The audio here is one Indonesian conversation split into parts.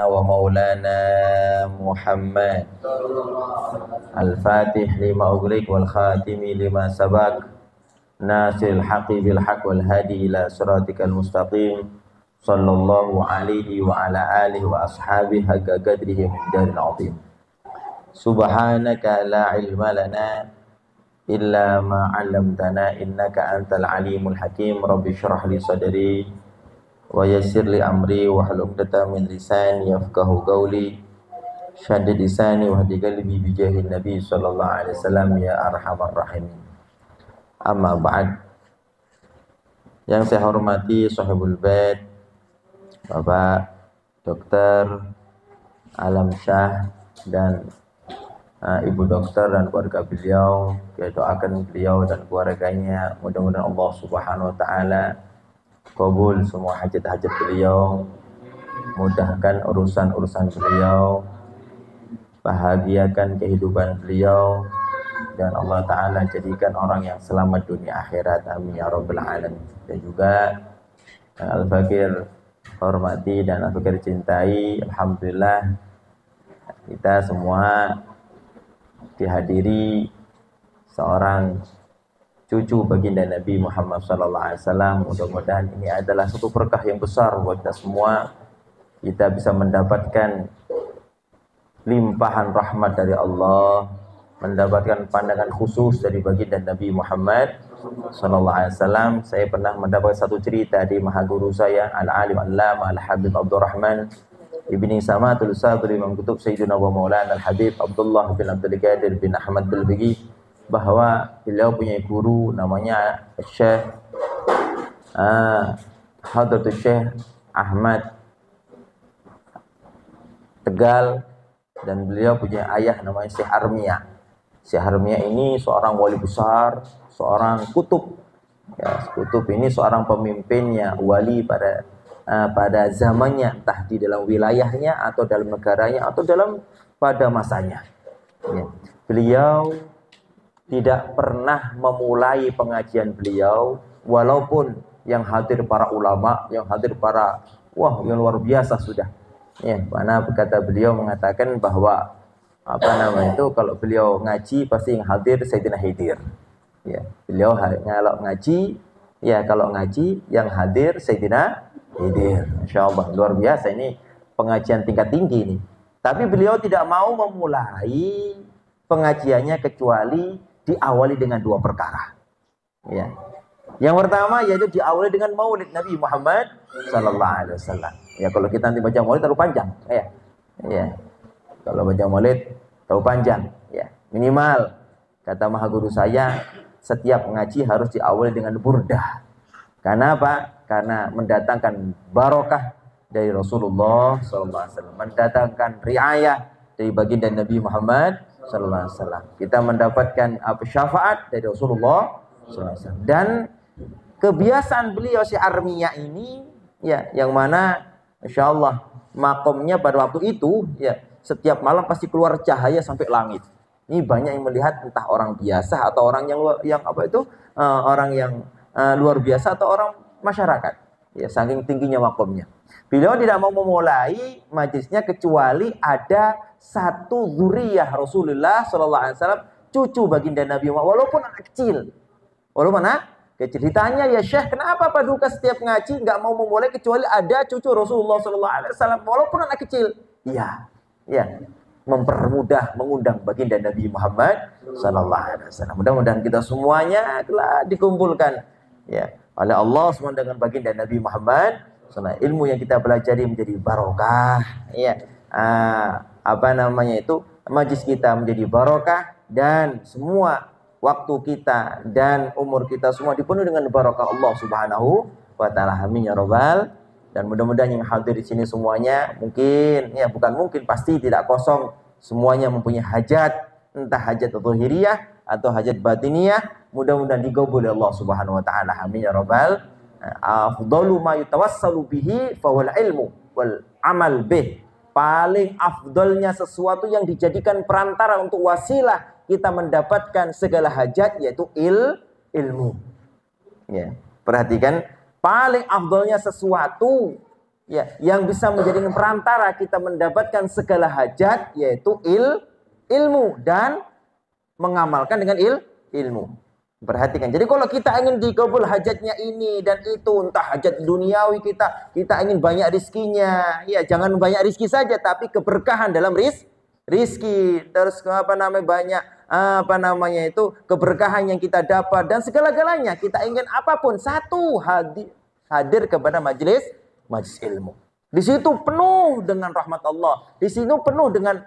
ومولانا محمد الفاتح لما أغلق والخاتم لما سبق ناصر الحق بالحق والهادي إلى صراطك المستقيم صلى الله عليه وعلى آله وأصحابه حق قدره من دار عظيم سبحانك لا علم لنا إلا ما علمتنا إنك أنت العليم الحكيم رب اشرح لي صدري wa yassir li amri wa hlul 'uqdatam min lisani yafqahu qawli syaddid lisani wa hadi qalbi bi jahin nabi sallallahu alaihi wasallam ya arhamar rahimin. Amma ba'd. Yang saya hormati sahibul bait Bapak Dr. Alam Syah dan Ibu Dokter dan keluarga beliau, kita doakan beliau dan keluarganya mudah-mudahan Allah Subhanahu wa taala kabul semua hajat-hajat beliau, mudahkan urusan-urusan beliau, bahagiakan kehidupan beliau, dan Allah Ta'ala jadikan orang yang selamat dunia akhirat, amin ya rabbal alamin. Dan juga Al-Fakir hormati dan Al-Fakir cintai, alhamdulillah kita semua dihadiri seorang cucu baginda Nabi Muhammad SAW. Mudah-mudahan ini adalah satu berkah yang besar buat kita semua. Kita bisa mendapatkan limpahan rahmat dari Allah, mendapatkan pandangan khusus dari baginda Nabi Muhammad SAW. Saya pernah mendapat satu cerita di maha guru saya, Al-Alim Allama Al-Habib Abdurrahman Ibni Samatul Sabri Imam Kutub Sayyidina wa Maulana Al-Habib Abdullah bin Abdul Qadir bin Ahmad Bilbigi, bahwa beliau punya guru namanya Syekh Hadratus Syekh Ahmad Tegal, dan beliau punya ayah namanya Syekh Armia. Syekh Armia ini seorang wali besar, seorang kutub. Ya, kutub ini seorang pemimpinnya wali pada zamannya, entah di dalam wilayahnya atau dalam negaranya atau pada masanya. Ya. Beliau tidak pernah memulai pengajian beliau, walaupun yang hadir para ulama, yang hadir para yang luar biasa sudah. Ya, mana kata beliau mengatakan bahwa kalau beliau ngaji pasti yang hadir Sayyidina Khidir. Ya, beliau kalau ngaji yang hadir Sayyidina Khidir. Insyaallah luar biasa ini pengajian tingkat tinggi ini. Tapi beliau tidak mau memulai pengajiannya kecuali diawali dengan dua perkara. Ya. Yang pertama yaitu diawali dengan maulid Nabi Muhammad sallallahu alaihi wasallam. Ya, kalau kita nanti baca maulid terlalu panjang, ya. Ya. Kalau baca maulid terlalu panjang, ya. Minimal kata maha guru saya, setiap ngaji harus diawali dengan burdah. Karena apa? Karena mendatangkan barokah dari Rasulullah sallallahu alaihi wasallam, mendatangkan riayah dari baginda Nabi Muhammad sallallahu alaihi wasallam. Kita mendapatkan syafaat dari Rasulullah sallallahu alaihi wasallam. Dan kebiasaan beliau si Armia ini, ya, yang mana insyaallah makomnya pada waktu itu, ya, setiap malam pasti keluar cahaya sampai langit. Ini banyak yang melihat, entah orang biasa atau orang orang yang luar biasa atau orang masyarakat. Ya, saking tingginya makomnya. Beliau tidak mau memulai majlisnya kecuali ada satu zuriyah Rasulullah sallallahu alaihi wasallam, cucu baginda Nabi Muhammad, walaupun anak kecil. Ditanya, ya Syekh, kenapa Paduka setiap ngaji nggak mau memulai kecuali ada cucu Rasulullah sallallahu alaihi wasallam walaupun anak kecil? Iya. Ya. Mempermudah mengundang baginda Nabi Muhammad sallallahu alaihi wasallam. Mudah-mudahan kita semuanya telah dikumpulkan, ya, oleh Allah SWT dengan baginda Nabi Muhammad. Ilmu yang kita pelajari menjadi barokah, ya. Majlis kita menjadi barokah, dan semua waktu kita dan umur kita semua dipenuhi dengan barokah Allah Subhanahu wa taala. Amin ya rabbal. Dan mudah-mudahan yang hadir di sini semuanya pasti tidak kosong, semuanya mempunyai hajat, entah hajat zahiriyah atau hajat batiniyah, mudah-mudahan digabul oleh Allah Subhanahu wa taala. Amin ya rabbal. Afdalu ma yatawassalu bihi fawal ilmu wal amal bih. Paling afdalnya sesuatu yang dijadikan perantara untuk wasilah kita mendapatkan segala hajat, yaitu ilmu. Ya, perhatikan, paling afdalnya sesuatu Ya, yang bisa menjadi perantara kita mendapatkan segala hajat yaitu ilmu dan mengamalkan dengan ilmu. Perhatikan. Jadi kalau kita ingin dikabul hajatnya ini dan itu, entah hajat duniawi kita ingin banyak rizkinya. Ya, jangan banyak rizki saja, tapi keberkahan dalam rizki. Terus banyak keberkahan yang kita dapat dan segala-galanya. Kita ingin apapun, satu hadir kepada majelis ilmu. Di situ penuh dengan rahmat Allah. Di situ penuh dengan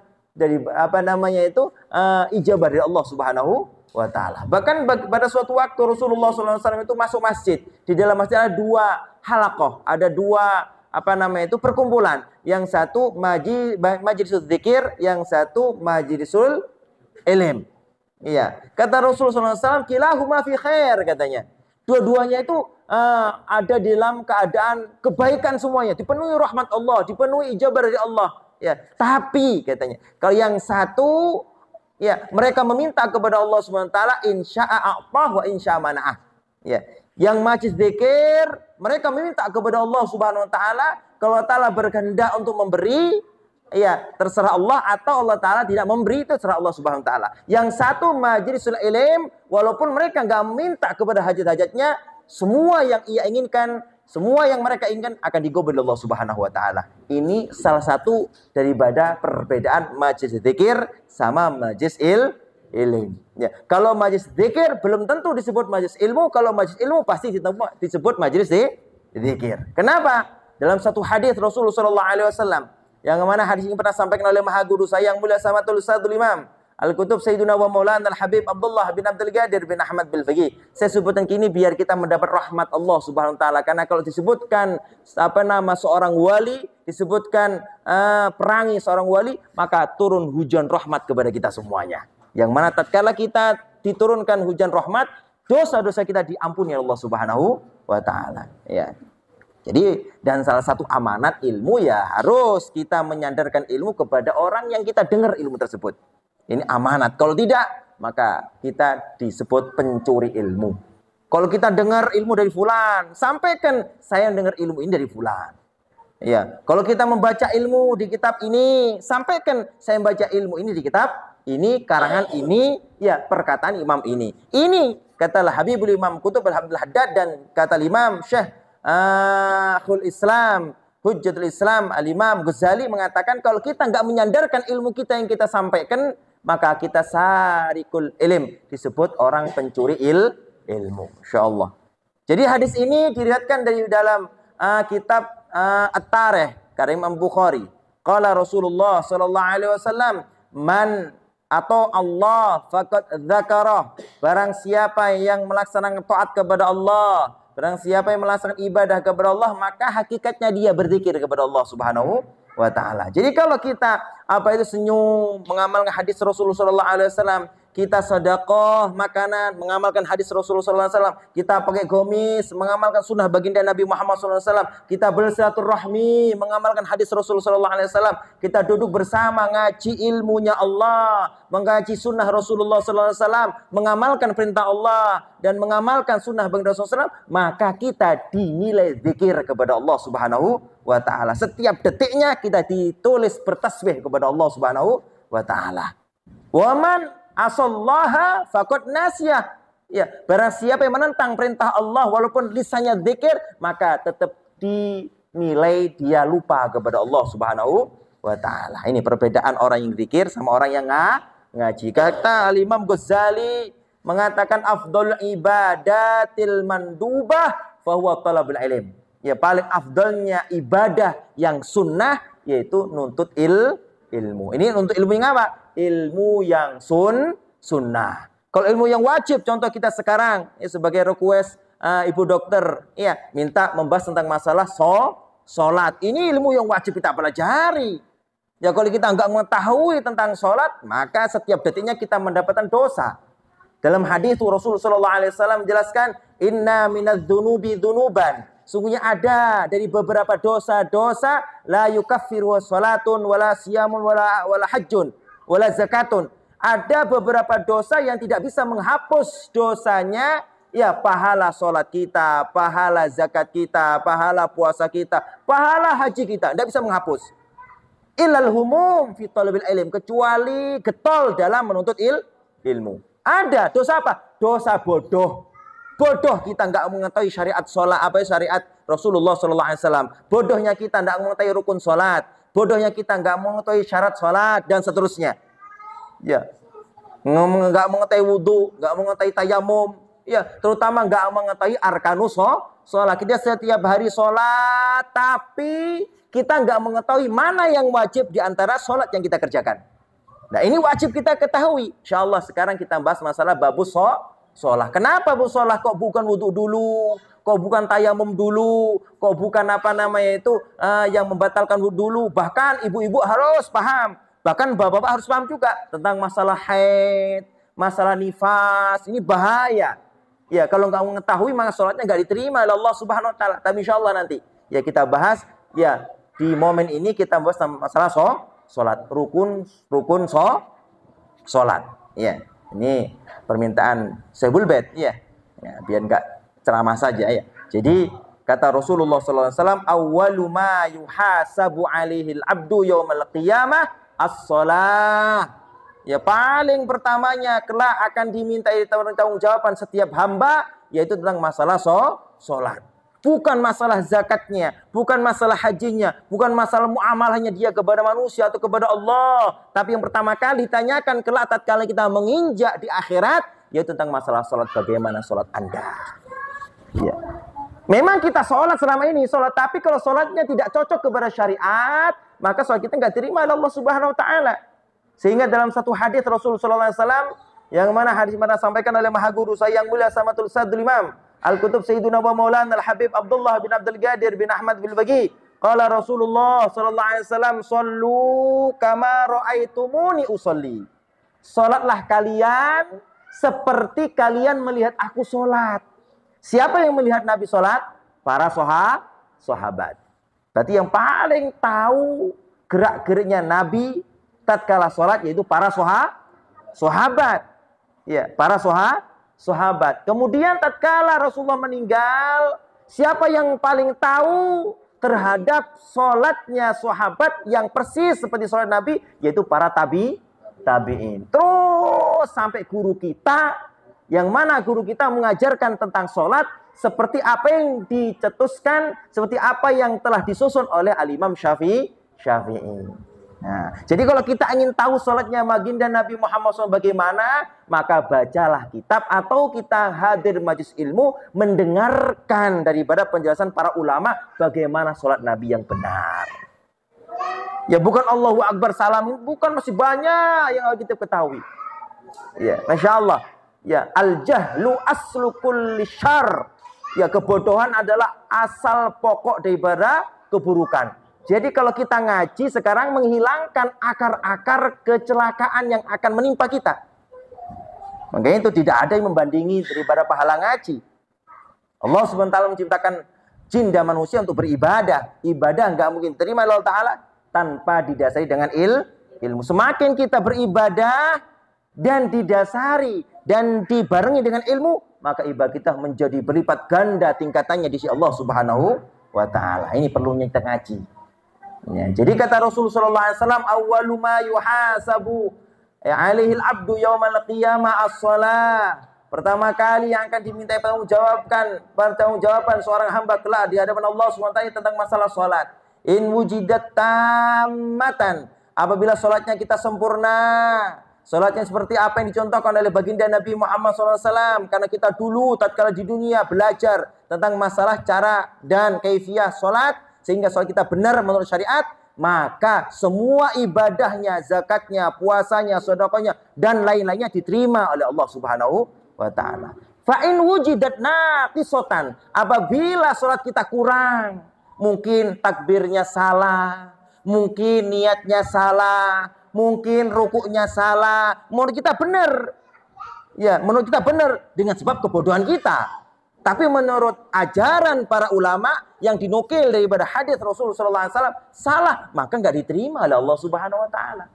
ijabah dari Allah Subhanahu wa ta'ala. Bahkan pada suatu waktu Rasulullah SAW itu masuk masjid. Di dalam masjid ada dua halaqah, ada dua perkumpulan. Yang satu majlisul dzikir, yang satu majlisul ilm. Iya, kata Rasulullah SAW, kilahuma fi khair, katanya. Dua-duanya itu ada dalam keadaan kebaikan semuanya, dipenuhi rahmat Allah, dipenuhi ijabah dari Allah. Ya, tapi katanya, kalau yang satu ya, mereka meminta kepada Allah Subhanahu wa taala insya'a a'tah wa insya'a mana'ah. Ya, yang majlis zikir mereka meminta kepada Allah Subhanahu wa taala, kalau Allah berkehendak untuk memberi, ya terserah Allah, atau Allah taala tidak memberi, itu terserah Allah Subhanahu wa taala. Yang satu majlisul ilm, walaupun mereka enggak meminta kepada hajat-hajatnya, semua yang ia inginkan, semua yang mereka inginkan akan digabul Allah Subhanahu wa taala. Ini salah satu daripada perbedaan majlis zikir sama majlis ilm. Ya, kalau majlis zikir belum tentu disebut majlis ilmu, kalau majlis ilmu pasti disebut majlis zikir. Kenapa? Dalam satu hadis Rasulullah sallallahu alaihi wasallam, yang mana hadis ini pernah disampaikan oleh Maha Guru saya yang mulia Samatul Ustadzul Imam Al-Kutub Sayyiduna wa Maulana Al-Habib Abdullah bin Abdul Qadir bin Ahmad bil Faqih. Saya sebutkan kini biar kita mendapat rahmat Allah Subhanahu wa taala, karena kalau disebutkan seorang wali, disebutkan perangi seorang wali, maka turun hujan rahmat kepada kita semuanya. Yang mana tatkala kita diturunkan hujan rahmat, dosa-dosa kita diampuni Allah Subhanahu wa taala. Ya. Jadi, dan salah satu amanat ilmu ya harus kita menyandarkan ilmu kepada orang yang kita dengar ilmu tersebut. Ini amanat. Kalau tidak, maka kita disebut pencuri ilmu. Kalau kita dengar ilmu dari fulan, sampaikan saya dengar ilmu ini dari fulan. Ya, kalau kita membaca ilmu di kitab ini, sampaikan saya membaca ilmu ini di kitab ini, karangan ini, ya perkataan imam ini. Ini katalah Habibul Imam Qutb Abdul Haddad dan kata Imam Syekh Akhul Islam, Hujjatul Islam Al-Imam Ghazali mengatakan, kalau kita enggak menyandarkan ilmu kita yang kita sampaikan, maka kita sarikul ilm, disebut orang pencuri ilmu. Insyaallah. Jadi hadis ini diriwayatkan dari dalam kitab At-Tarikh karya Imam Bukhari. Qala Rasulullah sallallahu alaihi wasallam, man atau Allah faqad dzakara. Barang siapa yang melaksanakan taat kepada Allah, barang siapa yang melaksanakan ibadah kepada Allah, maka hakikatnya dia berzikir kepada Allah Subhanahu wa ta'ala. Jadi kalau kita senyum, mengamalkan hadis Rasulullah sallallahu alaihi wasallam, kita sedekah makanan, mengamalkan hadis Rasulullah sallallahu alaihi wasallam, kita pakai gomis, mengamalkan sunnah baginda Nabi Muhammad sallallahu alaihi wasallam, kita bersilaturahmi, mengamalkan hadis Rasulullah sallallahu alaihi wasallam, kita duduk bersama ngaji ilmunya Allah, mengkaji sunnah Rasulullah sallallahu alaihi wasallam, mengamalkan perintah Allah dan mengamalkan sunnah baginda Rasulullah, maka kita dinilai zikir kepada Allah Subhanahu wa ta'ala. Setiap detiknya kita ditulis bertasbih kepada Allah Subhanahu wa ta'ala. Waman asallaha faqad nasiyah. Ya, barang siapa yang menentang perintah Allah walaupun lisannya zikir, maka tetap dinilai dia lupa kepada Allah Subhanahu wa ta'ala. Ini perbedaan orang yang zikir sama orang yang ngaji. Kata Al-Imam Ghazali mengatakan afdal ibadatil mandubah fahuwa talabul ilm. Ya, paling afdalnya ibadah yang sunnah yaitu nuntut ilmu. Ini untuk ilmu yang apa? Ilmu yang sunnah. Kalau ilmu yang wajib, contoh kita sekarang ya, sebagai request ibu dokter, ya minta membahas tentang masalah sholat. Ini ilmu yang wajib kita pelajari. Ya, kalau kita nggak mengetahui tentang sholat, maka setiap detiknya kita mendapatkan dosa. Dalam hadis Rasulullah SAW menjelaskan, inna minadz-dzunubi dzunuban. Sungguhnya ada dari beberapa dosa-dosa la yukaffiru salatun wala siyamun wala hajjun wala zakatun. Ada beberapa dosa yang tidak bisa menghapus dosanya Ya, pahala sholat kita, pahala zakat kita, pahala puasa kita, pahala haji kita. Tidak bisa menghapus. Illal humum fi talabil ilm. Kecuali getol dalam menuntut ilmu. Ada dosa apa? Dosa bodoh. Bodoh kita nggak mengetahui syariat sholat, syariat Rasulullah SAW. Bodohnya kita nggak mengetahui rukun sholat. Bodohnya kita nggak mengetahui syarat sholat dan seterusnya. Ya, nggak mengetahui wudhu, nggak mengetahui tayamum. Ya, terutama nggak mengetahui arkanus sholat. Kita setiap hari sholat, tapi kita nggak mengetahui mana yang wajib di antara sholat yang kita kerjakan. Nah, ini wajib kita ketahui. Insya Allah sekarang kita bahas masalah babus sholat. Kenapa bu sholat kok bukan wudhu dulu? Kok bukan tayamum dulu? Kok bukan yang membatalkan wudhu dulu? Bahkan ibu-ibu harus paham. Bahkan bapak-bapak harus paham juga tentang masalah haid, masalah nifas. Ini bahaya. Ya, kalau nggak mengetahui maka sholatnya nggak diterima oleh Allah Subhanahu Wa Taala. Tapi insya Allah nanti ya kita bahas ya di momen ini kita bahas masalah sholat rukun sholat. Ya, ini permintaan Syaikhul Bait ya biar nggak ceramah saja ya. Jadi kata Rasulullah SAW, awwalu ma yuhasabu alaihil abdu yaumal qiyamah as-shalah. Ya, paling pertamanya kelak akan dimintai tanggung-jawaban setiap hamba yaitu tentang masalah sholat. Bukan masalah zakatnya, bukan masalah hajinya, bukan masalah muamalahnya dia kepada manusia atau kepada Allah. Tapi yang pertama kali ditanyakan kelak tatkala kita menginjak di akhirat yaitu tentang masalah sholat, bagaimana sholat Anda. Ya. Memang kita sholat selama ini sholat, tapi kalau sholatnya tidak cocok kepada syariat, maka sholat kita nggak terima oleh Allah Subhanahu Wa Taala. Sehingga dalam satu hadis Rasulullah SAW yang mana hadis mana sampaikan oleh Maha Guru saya yang mulia Samatul Sadul Imam Al-Kutub Sayyiduna wa Maulana Al-Habib Abdullah bin Abdul Qadir bin Ahmad bin Bagi. Qala Rasulullah sallallahu alaihi wasallam, "Shallu kama ra'aitumuni usolli." Salatlah kalian seperti kalian melihat aku salat. Siapa yang melihat Nabi salat? Para sahabat. Berarti yang paling tahu gerak-geriknya Nabi tatkala salat yaitu para sahabat. Ya, para sahabat. Kemudian tatkala Rasulullah meninggal, siapa yang paling tahu terhadap salatnya sahabat yang persis seperti salat Nabi yaitu para tabi'in. Terus sampai guru kita yang mana guru kita mengajarkan tentang salat seperti apa yang dicetuskan, seperti apa yang telah disusun oleh Al-Imam Syafi'i. Nah, jadi kalau kita ingin tahu sholatnya baginda Nabi Muhammad SAW bagaimana, maka bacalah kitab atau kita hadir majlis ilmu mendengarkan daripada penjelasan para ulama bagaimana sholat Nabi yang benar. Ya, bukan Allahu Akbar salam, bukan, masih banyak yang harus kita ketahui. Ya, Masya Allah. Ya, al-jahlu aslu kulli syarr. Ya, kebodohan adalah asal pokok daripada keburukan. Jadi kalau kita ngaji sekarang menghilangkan akar-akar kecelakaan yang akan menimpa kita. Makanya itu tidak ada yang membandingi daripada pahala ngaji. Allah SWT menciptakan jin dan manusia untuk beribadah. Ibadah nggak mungkin terima oleh Allah Ta'ala tanpa didasari dengan ilmu. Semakin kita beribadah dan didasari dan dibarengi dengan ilmu, maka ibadah kita menjadi berlipat ganda tingkatannya di sisi Allah Subhanahu wa Ta'ala. Ini perlunya kita ngaji. Ya, jadi kata Rasulullah SAW, awwalu ma yuhasabu alaihil abdu yaumal qiyamah as-shalah. Pertama kali yang akan dimintai pertanggungjawaban seorang hamba kelak di hadapan Allah SWT tentang masalah salat. In wujidat tammatan, apabila salatnya kita sempurna. Salatnya seperti apa yang dicontohkan oleh baginda Nabi Muhammad SAW. Karena kita dulu tatkala di dunia belajar tentang masalah cara dan kaifiyah salat, sehingga salat kita benar menurut syariat, maka semua ibadahnya, zakatnya, puasanya, sedekahnya dan lain-lainnya diterima oleh Allah Subhanahu wa Ta'ala. Fa in wujidat naqisatan, apabila salat kita kurang, mungkin takbirnya salah, mungkin niatnya salah, mungkin rukuknya salah, menurut kita benar. Ya, menurut kita benar dengan sebab kebodohan kita. Tapi menurut ajaran para ulama yang dinukil daripada hadis Rasulullah SAW salah, maka nggak diterima oleh Allah Subhanahu Wa Taala.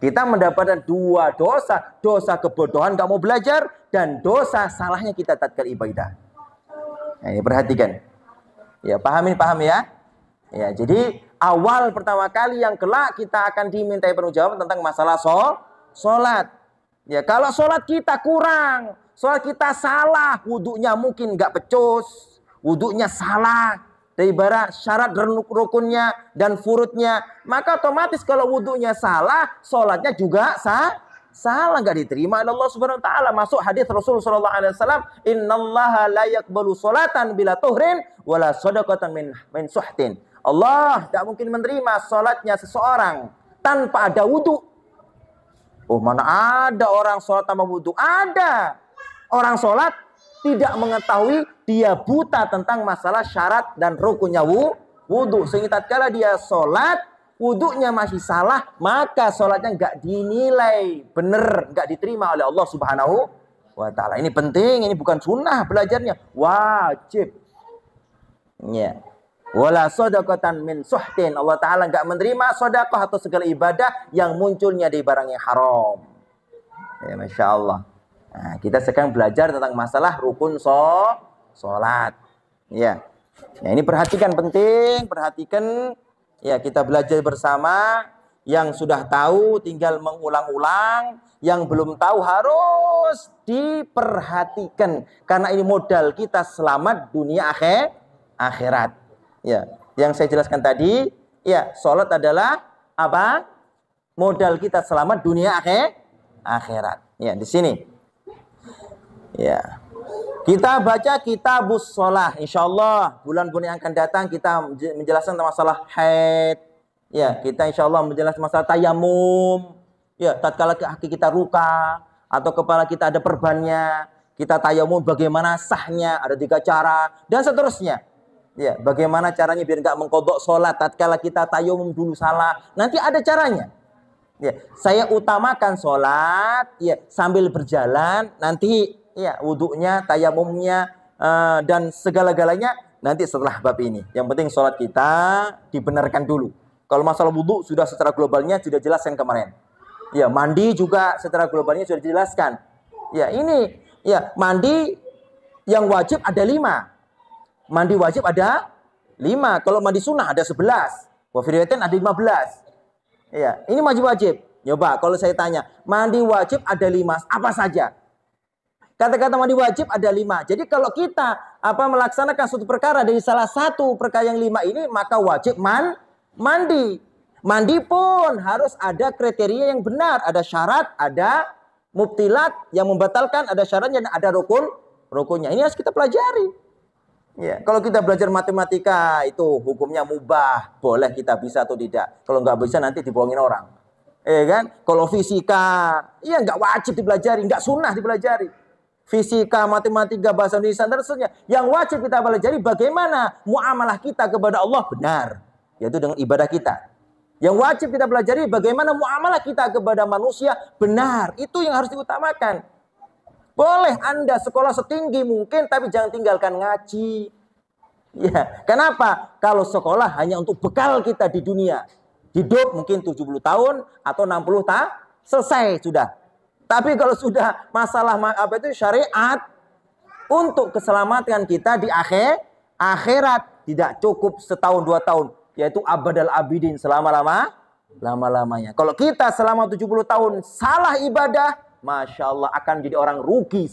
Kita mendapatkan dua dosa. Dosa kebodohan gak mau belajar. Dan dosa salahnya kita tatkala ibadah. Nah, ini perhatikan. Ya, paham ya. Ya, jadi awal pertama kali yang kelak kita akan dimintai pertanggungjawaban tentang masalah sholat. Ya, kalau sholat kita kurang, sholat kita salah, wudunya mungkin gak pecus, wudunya salah. Dari ibarat syarat rukunnya dan furudnya, maka otomatis kalau wudunya salah, sholatnya juga salah, nggak diterima oleh Allah Subhanahu Wa Taala. Masuk hadis Rasul Sallallahu Alaihi Wasallam, Innallaha la yaqbalu sholatan bila tuhrin, wala shadaqatan min suhtin. Allah tidak mungkin menerima sholatnya seseorang tanpa ada wudu. Oh, mana ada orang sholat tanpa wudu? Ada orang sholat tidak mengetahui, dia buta tentang masalah syarat dan rukunnya wudu. Sehingga tatkala dia sholat, wudunya masih salah, maka sholatnya nggak dinilai benar, nggak diterima oleh Allah Subhanahu Wa Taala. Ini penting, ini bukan sunnah belajarnya, wajib. Ya. Wala shadaqatan min suhtin. Allah Taala nggak menerima sedekah atau segala ibadah yang munculnya dari barang yang haram. Ya, Masya Allah. Nah, kita sekarang belajar tentang masalah rukun sholat. Ya. Nah, ini perhatikan, penting, perhatikan. Ya, kita belajar bersama. Yang sudah tahu tinggal mengulang-ulang, yang belum tahu harus diperhatikan karena ini modal kita selamat dunia akhirat. Ya, yang saya jelaskan tadi, ya, sholat adalah apa? Modal kita selamat dunia akhirat. Ya, di sini. Ya, kita baca kitabus sholah. Insyaallah bulan-bulan yang akan datang kita menjelaskan tentang masalah haid. Ya, kita insyaallah menjelaskan masalah tayamum. Ya, tatkala kaki kita luka atau kepala kita ada perbannya, kita tayamum bagaimana sahnya, ada 3 cara dan seterusnya. Ya, bagaimana caranya biar nggak mengkodok sholat tatkala kita tayamum dulu salah. Nanti ada caranya. Ya, saya utamakan sholat ya sambil berjalan, nanti ya wudunya, tayamumnya dan segala-galanya nanti setelah bab ini. Yang penting sholat kita dibenarkan dulu. Kalau masalah wudu sudah secara globalnya sudah jelaskan kemarin. Ya, mandi juga secara globalnya sudah dijelaskan. Ya, ini ya mandi yang wajib ada 5. Mandi wajib ada 5. Kalau mandi sunnah ada 11. Wafiriyatin ada 15. Ya, ini wajib. Coba kalau saya tanya, mandi wajib ada 5, apa saja? Kata-kata mandi wajib ada 5. Jadi kalau kita melaksanakan suatu perkara dari salah satu perkara yang 5 ini, maka wajib mandi. Mandi pun harus ada kriteria yang benar, ada syarat, ada mubtilat yang membatalkan, ada syaratnya, ada rukunnya. Ini harus kita pelajari. Ya, kalau kita belajar matematika itu hukumnya mubah, boleh kita bisa atau tidak. Kalau nggak bisa nanti dibohongin orang. Kan? Kalau fisika, ya nggak wajib dipelajari, nggak sunnah dipelajari. Fisika, matematika, bahasa Indonesia dan seterusnya. Yang wajib kita pelajari bagaimana muamalah kita kepada Allah benar, yaitu dengan ibadah kita. Yang wajib kita pelajari bagaimana muamalah kita kepada manusia benar, itu yang harus diutamakan. Boleh Anda sekolah setinggi mungkin, tapi jangan tinggalkan ngaji. Ya, kenapa? Kalau sekolah hanya untuk bekal kita di dunia. Hidup mungkin 70 tahun atau 60 tahun, selesai sudah. Tapi kalau sudah masalah syariat, untuk keselamatan kita di akhirat, tidak cukup setahun 2 tahun. Yaitu abadal abidin, lama-lamanya. Kalau kita selama 70 tahun salah ibadah, Masya Allah akan jadi orang rugi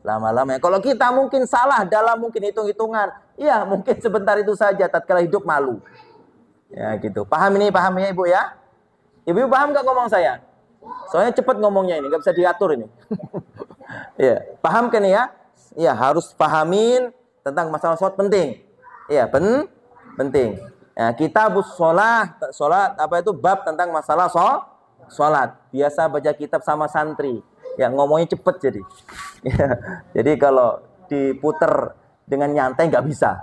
lama-lamanya. Kalau kita mungkin salah dalam mungkin hitung-hitungan, ya mungkin sebentar itu saja, tatkala hidup malu. Ya gitu. Paham ya Ibu ya? Ibu paham gak ngomong saya? Soalnya cepat ngomongnya ini, gak bisa diatur ini. Ya, paham kan ya? Ya harus pahamin tentang masalah sholat penting. Ya penting. Ya, kitabus sholat bab tentang masalah sholat. Biasa baca kitab sama santri. Ya ngomongnya cepet jadi. Ya, jadi kalau diputer dengan nyantai nggak bisa.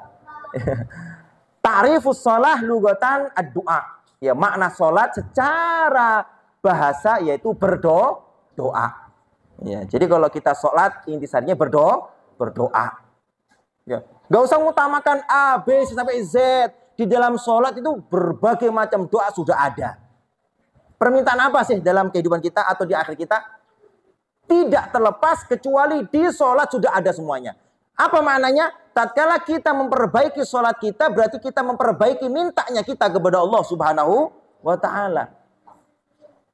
Ta'rifus sholah lugatan ad-du'a. Ya, makna sholat secara bahasa yaitu berdoa. Ya, jadi kalau kita sholat intisarinya berdoa. Ya, nggak usah mengutamakan A, B sampai Z. Di dalam sholat itu berbagai macam doa sudah ada. Permintaan apa sih dalam kehidupan kita atau di akhir kita? Tidak terlepas kecuali di sholat sudah ada semuanya. Apa maknanya? Tatkala kita memperbaiki sholat kita, berarti kita memperbaiki mintanya kita kepada Allah Subhanahu wa Ta'ala.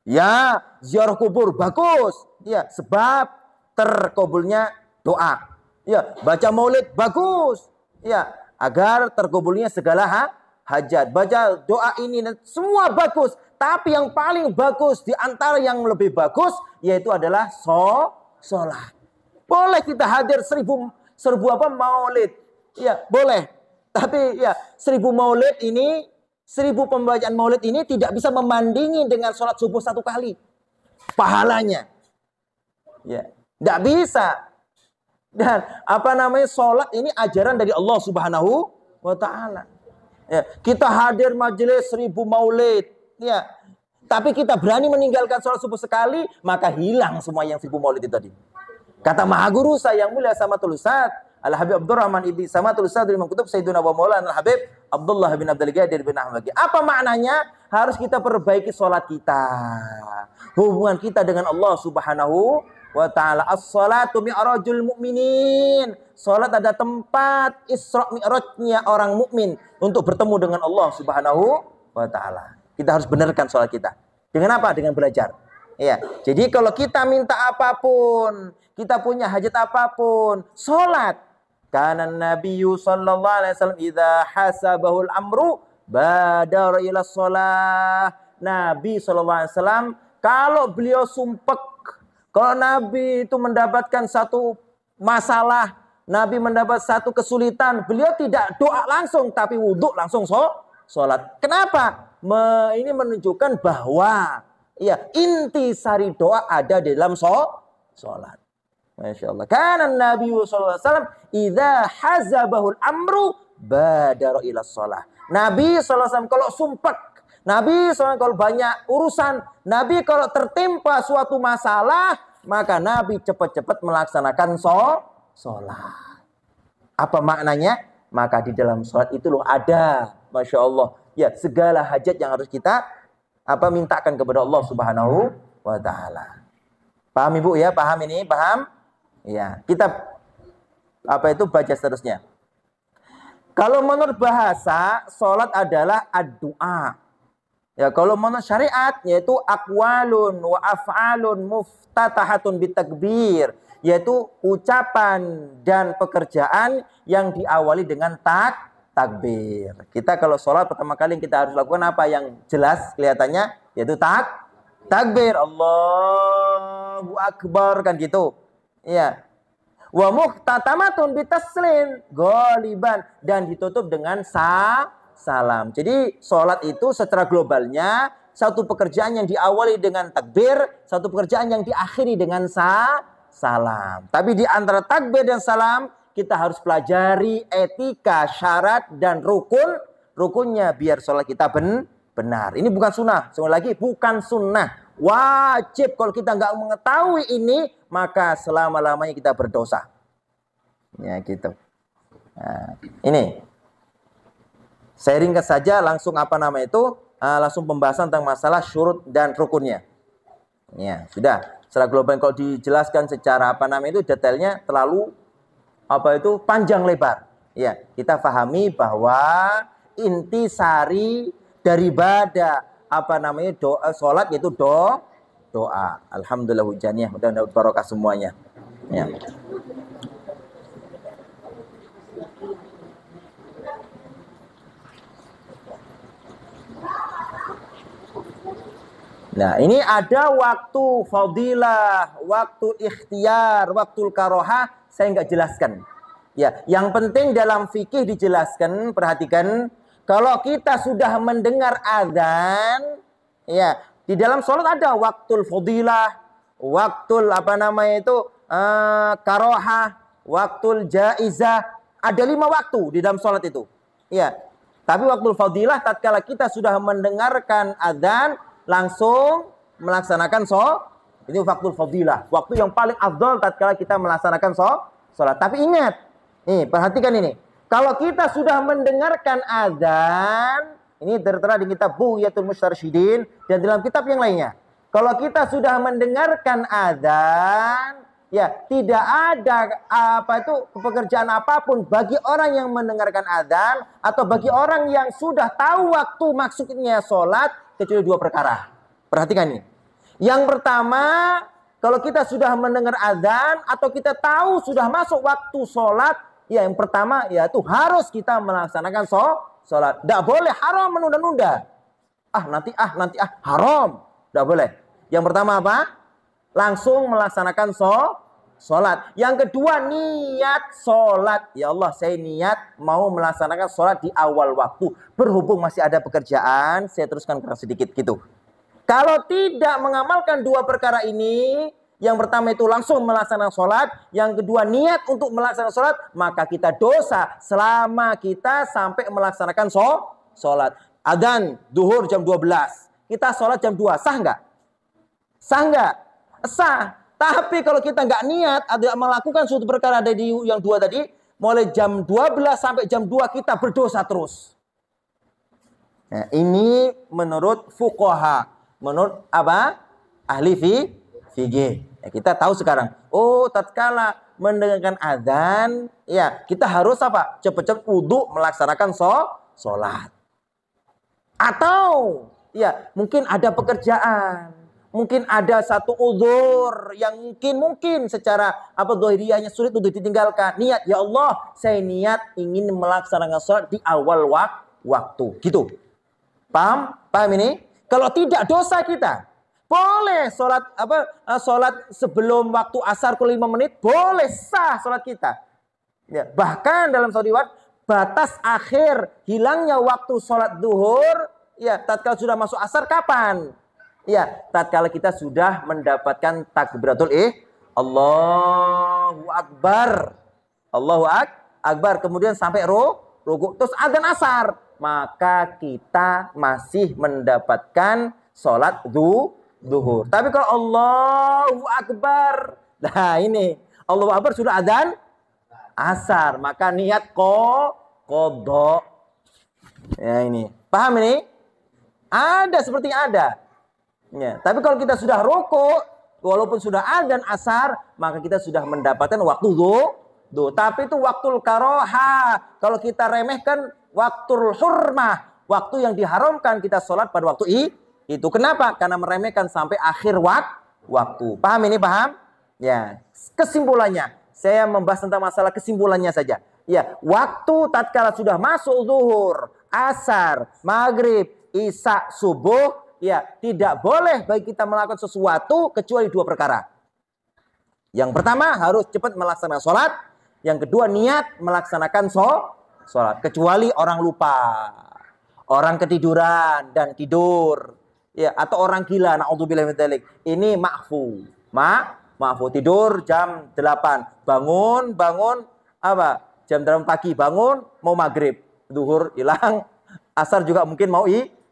Ya, ziarah kubur bagus. Ya, sebab terkabulnya doa. Ya, baca maulid bagus. Ya, agar terkabulnya segala hajat. Baca doa ini semua bagus. Tapi yang paling bagus di antara yang lebih bagus yaitu adalah sholat. Boleh kita hadir seribu maulid. Ya, boleh. Tapi ya, 1000 maulid ini, 1000 pembacaan maulid ini tidak bisa membandingi dengan sholat subuh 1 kali. Pahalanya. Ya, tidak bisa. Dan sholat ini ajaran dari Allah Subhanahu wa Ta'ala. Ya, kita hadir majelis 1000 maulid. Ya, tapi kita berani meninggalkan sholat subuh sekali, maka hilang semua yang 1000 maulid itu tadi. Kata Maha Guru saya yang mulia Samatul Ustaz Al-Habib Abdurrahman ibn Samatul Ustaz Imam Kutub Sayyiduna wa Maulana Al-Habib Abdullah bin Abdul Qadir bin Ahmad. Apa maknanya? Harus kita perbaiki sholat kita, hubungan kita dengan Allah Subhanahu wa Ta'ala. As-salatu mi'rajul mu'minin. Salat ada tempat Isra Mi'rajnya orang mukmin untuk bertemu dengan Allah Subhanahu wa Ta'ala. Kita harus benarkan salat kita. Dengan apa? Dengan belajar. Ya. Jadi kalau kita minta apapun, kita punya hajat apapun, salat. Karena Nabi sallallahu alaihi wasallam idza hasabahul amru badara ila shalah. Nabi sallallahu alaihi wasallam kalau beliau sumpek, kalau Nabi itu mendapatkan satu masalah, Nabi mendapat satu kesulitan, beliau tidak doa langsung, tapi wudhu langsung sholat. Kenapa? Ini menunjukkan bahwa ya, inti sari doa ada di dalam sholat. Masya Allah. Karena Nabi sallallahu alaihi wasallam idza hazabahul amru badara ila shalah. Nabi sallallahu alaihi wasallam kalau sumpek, Nabi SAW kalau banyak urusan, Nabi kalau tertimpa suatu masalah, maka Nabi cepat-cepat melaksanakan sholat. Apa maknanya? Maka di dalam sholat itu loh ada, Masya Allah, ya segala hajat yang harus kita mintakan kepada Allah Subhanahu wa Ta'ala. Paham Ibu ya? Paham ini? Paham? Ya, kita baca seterusnya. Kalau menurut bahasa, sholat adalah ad-du'a. Ya, kalau menurut syariat yaitu aqwalun wa af'alun muftatahatun bitakbir, yaitu ucapan dan pekerjaan yang diawali dengan takbir. Kita kalau sholat pertama kali yang kita harus lakukan apa yang jelas kelihatannya yaitu takbir. Allahu akbar kan gitu. Ya. Wa muhtatamatun bitaslim ghaliban, dan ditutup dengan salam. Jadi sholat itu secara globalnya satu pekerjaan yang diawali dengan takbir, satu pekerjaan yang diakhiri dengan salam. Tapi di antara takbir dan salam kita harus pelajari etika, syarat dan rukunnya biar sholat kita benar. Ini bukan sunnah. Sekali lagi bukan sunnah. Wajib. Kalau kita nggak mengetahui ini, maka selama-lamanya kita berdosa. Ya gitu. Nah, ini. Saya ringkas saja langsung langsung pembahasan tentang masalah syurut dan rukunnya. Ya, sudah. Secara global kalau dijelaskan secara detailnya terlalu panjang lebar. Ya, kita pahami bahwa inti sari daripada doa salat yaitu doa. Alhamdulillah hujannya, mudah-mudahan barokah semuanya. Ya. Nah, ini ada waktu fadilah, waktu ikhtiar, waktu karohah, saya nggak jelaskan. Ya, yang penting dalam fikih dijelaskan, perhatikan, kalau kita sudah mendengar azan, ya, di dalam sholat ada waktu fadilah, waktu karohah, waktu jaizah, ada 5 waktu di dalam sholat itu. Ya, tapi waktu fadilah tatkala kita sudah mendengarkan azan, langsung melaksanakan ini waktu fadilah, waktu yang paling afdal tatkala kita melaksanakan sholat. Tapi ingat, nih perhatikan ini, kalau kita sudah mendengarkan azan, Ini tertera di kitab Bughyatul Mustarsyidin dan dalam kitab yang lainnya. Kalau kita sudah mendengarkan adzan, ya tidak ada pekerjaan apapun bagi orang yang mendengarkan adzan atau bagi orang yang sudah tahu waktu maksudnya sholat kecuali dua perkara. Perhatikan ini. Yang pertama, kalau kita sudah mendengar adzan atau kita tahu sudah masuk waktu sholat, ya yang pertama yaitu harus kita melaksanakan sholat. Tidak boleh haram menunda-nunda. Nanti haram. Tidak boleh. Yang pertama apa? Langsung melaksanakan sholat. Yang kedua niat sholat. Ya Allah, saya niat mau melaksanakan sholat di awal waktu. Berhubung masih ada pekerjaan, saya teruskan sedikit gitu. Kalau tidak mengamalkan dua perkara ini, yang pertama itu langsung melaksanakan sholat, yang kedua niat untuk melaksanakan sholat, maka kita dosa selama kita sampai melaksanakan sholat. Adzan duhur jam 12, kita sholat jam 2, sah nggak? Sah nggak? Sah. Tapi kalau kita nggak niat, ada melakukan suatu perkara dari yang dua tadi, mulai jam 12 sampai jam 2 kita berdosa terus. Nah, ini menurut fuqaha, menurut apa? Ahli fikih. Ya, kita tahu sekarang. Oh, tatkala mendengarkan adzan, ya kita harus apa? Cepat-cepat wudu melaksanakan sholat. Atau ya mungkin ada pekerjaan, mungkin ada satu uzur yang mungkin secara zahiriyahnya sulit untuk ditinggalkan. Niat, ya Allah, saya niat ingin melaksanakan sholat di awal waktu. Gitu. Paham? Paham ini? Kalau tidak dosa kita. Boleh sholat sebelum waktu asar ke 5 menit, boleh sah sholat kita. Ya, bahkan dalam satu riwayat batas akhir hilangnya waktu sholat duhur, ya tatkala sudah masuk asar kapan? Ya, tatkala kita sudah mendapatkan takbiratul Allahu Akbar. Allahu Akbar, kemudian sampai rukuk, terus adzan asar, maka kita masih mendapatkan sholat duhur. Tapi kalau Allahu Akbar, nah ini Allahu Akbar sudah adzan asar, maka niat qadha. Ya ini. Paham ini? Ada sepertinya ada. Ya, tapi kalau kita sudah rukuk, walaupun sudah adzan asar, maka kita sudah mendapatkan waktu duhur. Tapi itu waktul karoha. Kalau kita remehkan waktul hurmah, waktu yang diharamkan kita sholat pada waktu itu. Kenapa? Karena meremehkan sampai akhir waktu. Paham ini? Paham? Ya. Kesimpulannya, saya membahas tentang masalah kesimpulannya saja. Ya, waktu tatkala sudah masuk zuhur, asar, maghrib, isya, subuh, ya tidak boleh bagi kita melakukan sesuatu kecuali dua perkara. Yang pertama harus cepat melaksanakan sholat. Yang kedua niat melaksanakan sholat. Kecuali orang lupa, orang ketiduran dan tidur, ya atau orang gila, na'udzubillah min dzalik. Ini ma'fu tidur jam 8, bangun apa? Jam 8 pagi bangun mau maghrib, duhur hilang, asar juga mungkin mau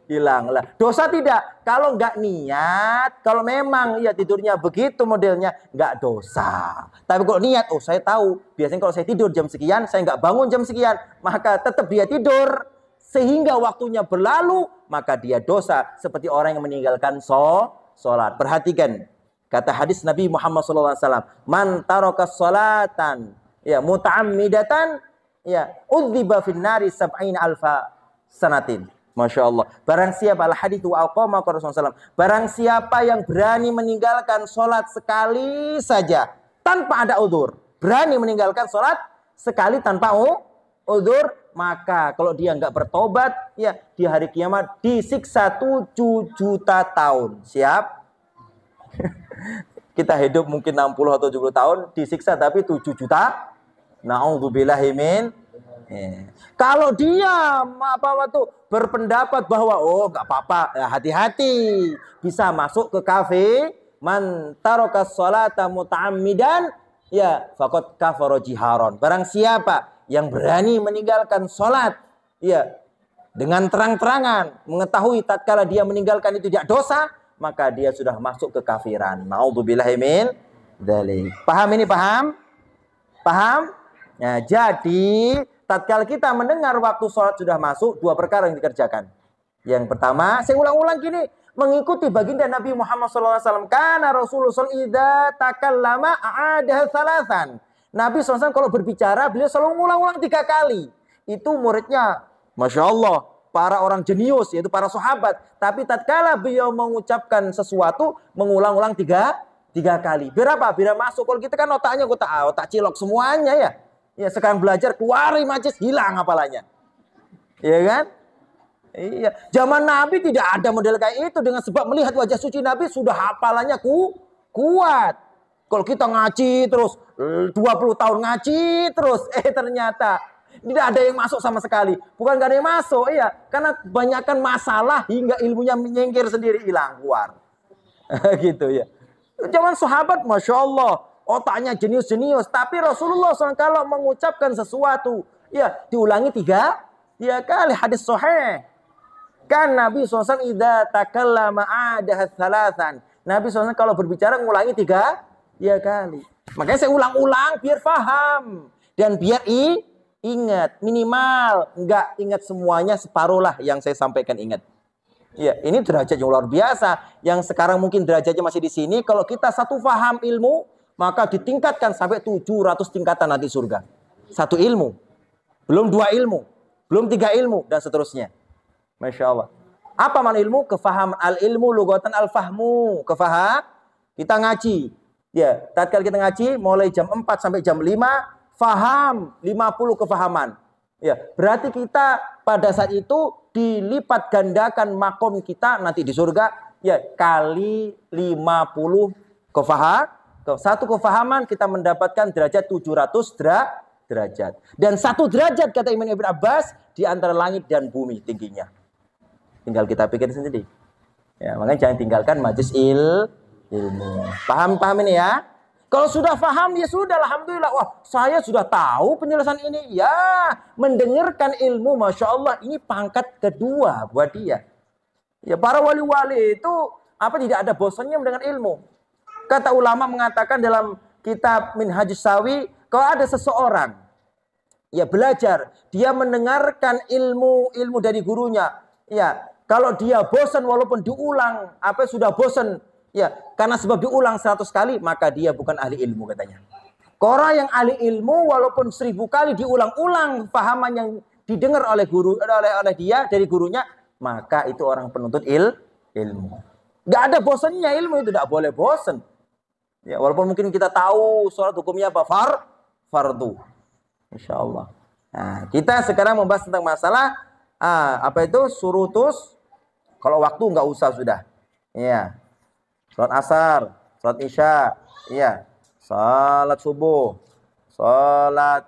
hilang lah. Dosa tidak? Kalau nggak niat, kalau memang ya tidurnya begitu modelnya, nggak dosa. Tapi kalau niat, oh saya tahu, biasanya kalau saya tidur jam sekian, saya nggak bangun jam sekian, maka tetap dia tidur sehingga waktunya berlalu, maka dia dosa seperti orang yang meninggalkan sholat. Perhatikan kata hadis Nabi Muhammad SAW, man taraka sholatan ya muta'ammidatan ya udziba finnari sab'ina alfa sanatin. Masya Allah. Barang siapa al-hadithu al-qama Rasulullah SAW. Barang siapa yang berani meninggalkan sholat sekali saja tanpa ada udzur, berani meninggalkan sholat sekali tanpa udzur, maka kalau dia nggak bertobat, ya di hari kiamat disiksa 7 juta tahun. Siap? Kita hidup mungkin 60 atau 70 tahun, disiksa tapi 7 juta. Na'udzubillahi min. Kalau dia berpendapat bahwa oh nggak apa-apa, ya, hati-hati bisa masuk ke kafe. Man taraka sholata muta'ammidan ya faqad kafara jiharon. Barang siapa yang berani meninggalkan sholat ya dengan terang-terangan, mengetahui tatkala dia meninggalkan itu tidak dosa, maka dia sudah masuk ke kafiran. Na'udzubillahi min dzalik. Paham ini? Paham? Ya, jadi tatkala kita mendengar waktu sholat sudah masuk, dua perkara yang dikerjakan. Yang pertama, saya ulang-ulang gini, mengikuti baginda Nabi Muhammad SAW. Karena Rasulullah SAW idza takallama a'adaha thalathan. Nabi SAW kalau berbicara, beliau selalu mengulang-ulang 3 kali. Itu muridnya, Masya Allah, para orang jenius, yaitu para sahabat. Tapi tatkala beliau mengucapkan sesuatu, mengulang-ulang 3 kali. Biar apa? Biar masuk. Kalau kita kan otaknya otak cilok semuanya ya. Ya sekarang belajar, keluarin majlis, hilang hafalannya. Iya kan? Iya. Zaman Nabi tidak ada model kayak itu. Dengan sebab melihat wajah suci Nabi, sudah hafalannya kuat. Kalau kita ngaji terus 20 tahun ngaji terus, ternyata tidak ada yang masuk sama sekali. Bukan gak ada yang masuk, iya, karena kebanyakan masalah hingga ilmunya menyingkir sendiri, hilang, keluar. Gitu ya. Zaman sahabat, Masya Allah, otaknya jenius-jenius. Tapi Rasulullah SAW kalau mengucapkan sesuatu, ya diulangi 3 kali. Hadis sahih. Kan Nabi SAW idza takallama a'adaha thalathan. Nabi SAW kalau berbicara ngulangi 3 kali. Makanya saya ulang-ulang biar paham. Dan biar ingat. Minimal. Enggak ingat semuanya, separuh lah yang saya sampaikan ingat. Ya, ini derajat yang luar biasa. Yang sekarang mungkin derajatnya masih di sini. Kalau kita satu paham ilmu, maka ditingkatkan sampai 700 tingkatan nanti surga. Satu ilmu. Belum 2 ilmu. Belum 3 ilmu. Dan seterusnya. Masya Allah. Apa makna ilmu? Kefahaman. Al-ilmu lugatan al-fahmu. Kefaham. Kita ngaji. Ya, tatkala kita ngaji mulai jam 4 sampai jam 5, faham 50 kefahaman. Ya, berarti kita pada saat itu dilipat gandakan makom kita nanti di surga ya kali 50 kefahaman. Satu kefahaman kita mendapatkan derajat 700 derajat. Dan 1 derajat kata Imam Ibn Abbas di antara langit dan bumi tingginya. Tinggal kita pikir sendiri. Ya, makanya jangan tinggalkan majlis ilmu. Paham ini ya? Kalau sudah paham ya sudah, alhamdulillah. Wah, saya sudah tahu penjelasan ini. Ya, mendengarkan ilmu, Masya Allah, ini pangkat kedua buat dia. Ya, para wali-wali itu tidak ada bosannya mendengar ilmu. Kata ulama mengatakan dalam kitab Minhajus Sawi, kalau ada seseorang ya belajar, dia mendengarkan ilmu dari gurunya. Ya, kalau dia bosan walaupun diulang, sudah bosan, ya, karena sebab diulang 100 kali, maka dia bukan ahli ilmu katanya. Orang yang ahli ilmu walaupun 1000 kali diulang-ulang pahaman yang didengar oleh dia dari gurunya, maka itu orang penuntut ilmu. Gak ada bosannya ilmu itu, tidak boleh bosan. Ya, walaupun mungkin kita tahu sholat hukumnya apa, fardu. Insya Allah. Nah, kita sekarang membahas tentang masalah surutus. Kalau waktu nggak usah sudah. Iya. Salat asar, salat isya, iya, salat subuh, salat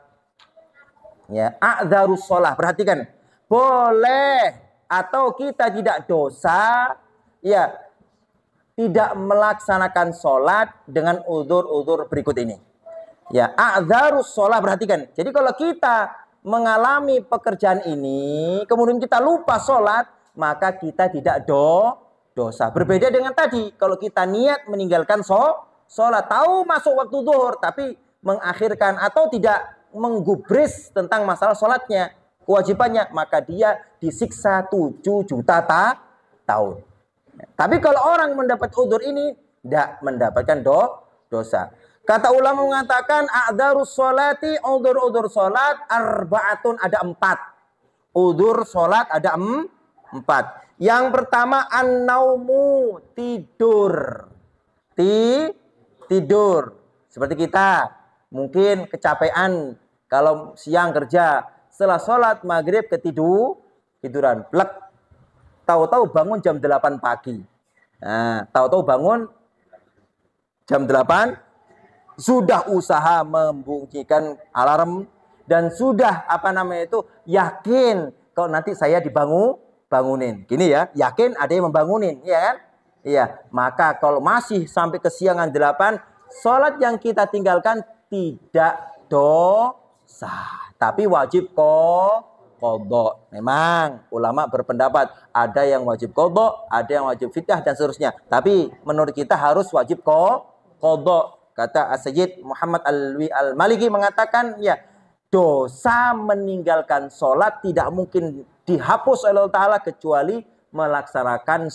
ya, a'dzarus shalah. Perhatikan, boleh atau kita tidak dosa, ya, tidak melaksanakan salat dengan udzur-udzur berikut ini. Ya, a'dzarus shalah, perhatikan. Jadi kalau kita mengalami pekerjaan ini, kemudian kita lupa salat, maka kita tidak dosa. Berbeda dengan tadi, kalau kita niat meninggalkan sholat, tahu masuk waktu zuhur, tapi mengakhirkan atau tidak menggubris tentang masalah sholatnya, kewajibannya, maka dia disiksa 7 juta tahun. Tapi kalau orang mendapat udzur ini, tidak mendapatkan dosa. Kata ulama mengatakan, a'dzarus sholati, udzur sholat, arba'atun, ada 4. Udzur sholat ada 4. Yang pertama an-naumu, tidur. Tidur. Seperti kita mungkin kecapean kalau siang kerja, setelah sholat maghrib tiduran. Plek. Tahu-tahu bangun jam 8 pagi. Nah, tahu-tahu bangun jam 8, sudah usaha membunyikan alarm dan sudah yakin kalau nanti saya bangunin. Gini ya, yakin ada yang membangunin, ya kan? Iya, maka kalau masih sampai kesiangan 8, sholat yang kita tinggalkan tidak dosa. Tapi wajib qadha. Memang ulama berpendapat ada yang wajib qadha, ada yang wajib fidyah dan seterusnya. Tapi menurut kita harus wajib qadha. Kata As-Sayyid Muhammad Al-Maliki mengatakan, ya, dosa meninggalkan sholat tidak mungkin dihapus oleh Allah Ta'ala kecuali melaksanakan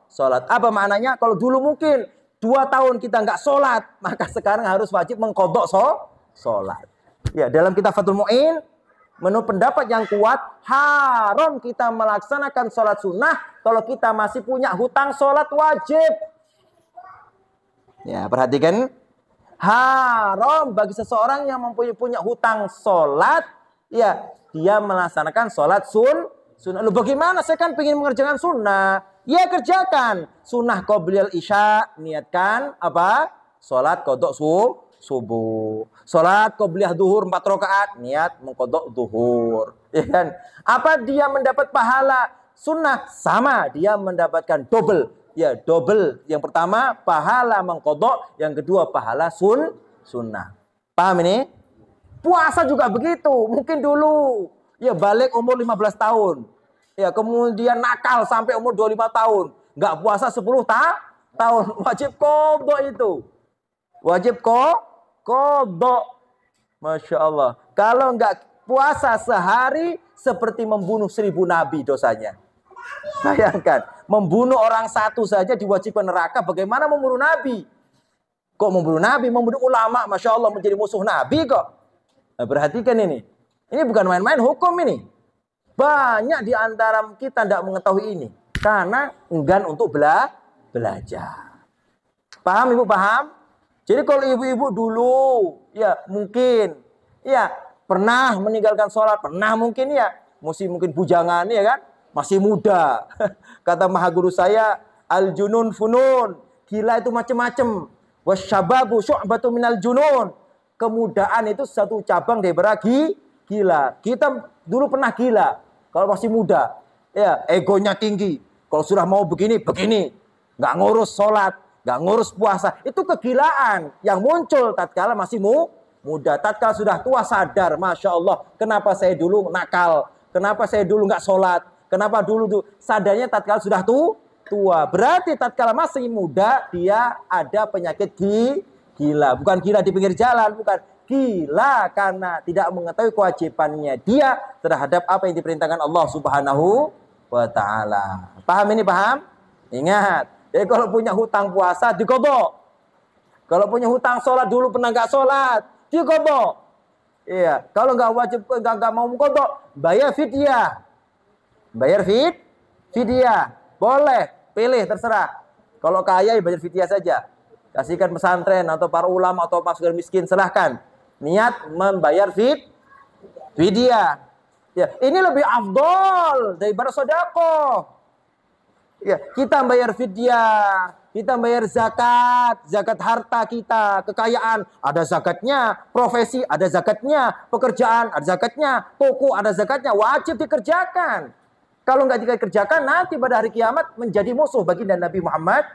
sholat. Apa maknanya? Kalau dulu mungkin 2 tahun kita nggak sholat, maka sekarang harus wajib mengqadha sholat. Ya, dalam kitab Fathul Mu'in, menurut pendapat yang kuat, haram kita melaksanakan sholat sunnah kalau kita masih punya hutang sholat wajib. Ya, perhatikan. Haram bagi seseorang yang punya hutang sholat, ya, dia melaksanakan sholat sunnah. Loh, bagaimana? Saya kan ingin mengerjakan sunnah. Ya, kerjakan. Sunnah qobliyal isya, niatkan apa? Sholat qadha subuh. Sholat qobliyah duhur 4 rakaat, niat mengqadha duhur. Ya kan? Apa dia mendapat pahala sunnah? Sama, dia mendapatkan double. Ya, double. Yang pertama pahala mengqadha, yang kedua pahala sunnah. Paham ini? Puasa juga begitu. Mungkin dulu ya balik umur 15 tahun. Ya, kemudian nakal sampai umur 25 tahun. Nggak puasa 10 tahun. Wajib qadha itu. Wajib qadha. Masya Allah. Kalau nggak puasa sehari, seperti membunuh 1000 nabi dosanya. Bayangkan, membunuh orang satu saja diwajibkan neraka. Bagaimana membunuh nabi? Kok membunuh nabi? Membunuh ulama, Masya Allah, menjadi musuh nabi kok. Nah, perhatikan ini. Ini bukan main-main hukum ini. Banyak di antara kita tidak mengetahui ini. Karena enggan untuk belajar. Paham Ibu, paham? Jadi kalau ibu-ibu dulu, ya mungkin, ya pernah meninggalkan sholat, pernah mungkin ya. Mungkin bujangan, ya kan? Masih muda. Kata maha guru saya, al-junun funun. Gila itu macam-macam. Wasyababu syu'batu minal junun. Kemudaan itu satu cabang daripada gila. Kita dulu pernah gila. Kalau masih muda. Ya, egonya tinggi. Kalau sudah mau begini. Nggak ngurus sholat. Nggak ngurus puasa. Itu kegilaan yang muncul tatkala masih muda. Tatkala sudah tua sadar. Masya Allah. Kenapa saya dulu nakal? Kenapa saya dulu nggak sholat? Kenapa dulu sadarnya tatkala sudah tua? Berarti tatkala masih muda dia ada penyakit gila. Bukan gila di pinggir jalan, bukan. Gila karena tidak mengetahui kewajibannya dia terhadap apa yang diperintahkan Allah Subhanahu wa ta'ala. Paham ini, paham? Ingat, jadi kalau punya hutang puasa diqadha. Kalau punya hutang sholat dulu pernah nggak sholat, diqadha. Iya, kalau nggak wajib, nggak mau qadha, bayar fidyah. Bayar fidyah. Boleh, pilih terserah. Kalau kaya ya bayar fidyah saja. Kasihkan pesantren atau para ulama atau fakir miskin, silahkan. Niat membayar fidyah. Ya, ini lebih afdol daripada sedekah. Ya, kita bayar fidyah, kita bayar zakat harta kita, kekayaan ada zakatnya, profesi ada zakatnya, pekerjaan ada zakatnya, toko ada zakatnya, wajib dikerjakan. Kalau nggak dikerjakan nanti pada hari kiamat menjadi musuh baginda Nabi Muhammad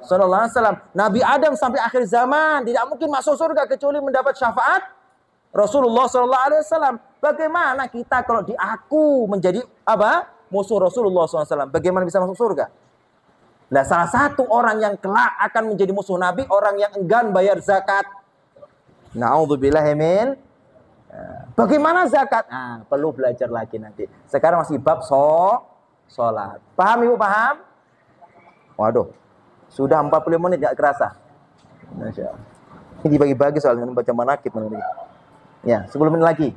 sallallahu alaihi wasallam. Nabi Adam sampai akhir zaman tidak mungkin masuk surga kecuali mendapat syafaat Rasulullah sallallahu alaihi wasallam. Bagaimana kita kalau diaku menjadi apa? Musuh Rasulullah SAW. Bagaimana bisa masuk surga? Nah, salah satu orang yang kelak akan menjadi musuh Nabi, orang yang enggan bayar zakat. Na'udzubillahi min. Bagaimana zakat? Nah, perlu belajar lagi nanti. Sekarang masih bab sholat. Paham Ibu, paham? Waduh, sudah 40 menit gak kerasa. Masya Allah. Ini dibagi-bagi soalnya baca manakib. Ya, 10 menit lagi.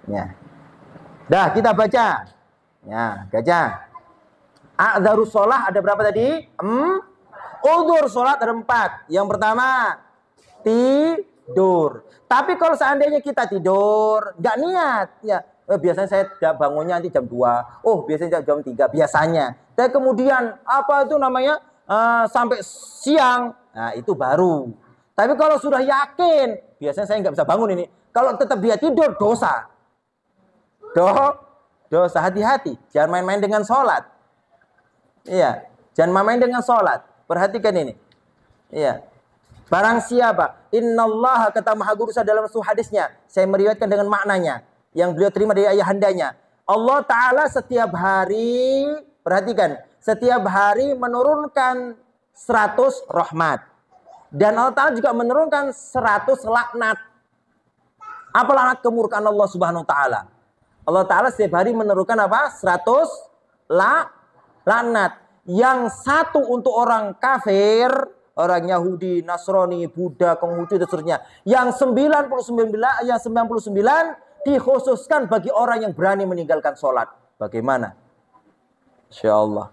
Ya. Dah, kita baca. Ya, gajah. A'dzarus sholah ada berapa tadi? Udzur sholat ada 4. Yang pertama, tidur. Tapi kalau seandainya kita tidur, nggak niat, ya biasanya saya bangunnya nanti jam 2. Oh, biasanya jam 3, biasanya. Dan kemudian, apa itu namanya, sampai siang, nah itu baru. Tapi kalau sudah yakin, biasanya saya nggak bisa bangun ini. Kalau tetap dia tidur, dosa. Dosa, hati-hati. Jangan main-main dengan sholat. Iya, jangan main-main dengan sholat. Perhatikan ini. Iya. Barang siapa, innallaha, kata Maha Guru saya dalam suatu hadisnya, saya meriwayatkan dengan maknanya, yang beliau terima dari ayahandanya. Allah Ta'ala setiap hari, perhatikan, setiap hari menurunkan 100 rahmat. Dan Allah Ta'ala juga menurunkan 100 laknat. Apa laknat? Kemurkaan Allah Subhanahu Wa Ta'ala. Allah Ta'ala setiap hari menurunkan apa? 100 Laknat. Yang satu untuk orang kafir, orang Yahudi, Nasrani, Buddha, Konghucu dan seterusnya. Yang 99 dikhususkan bagi orang yang berani meninggalkan sholat. Bagaimana? Insya Allah.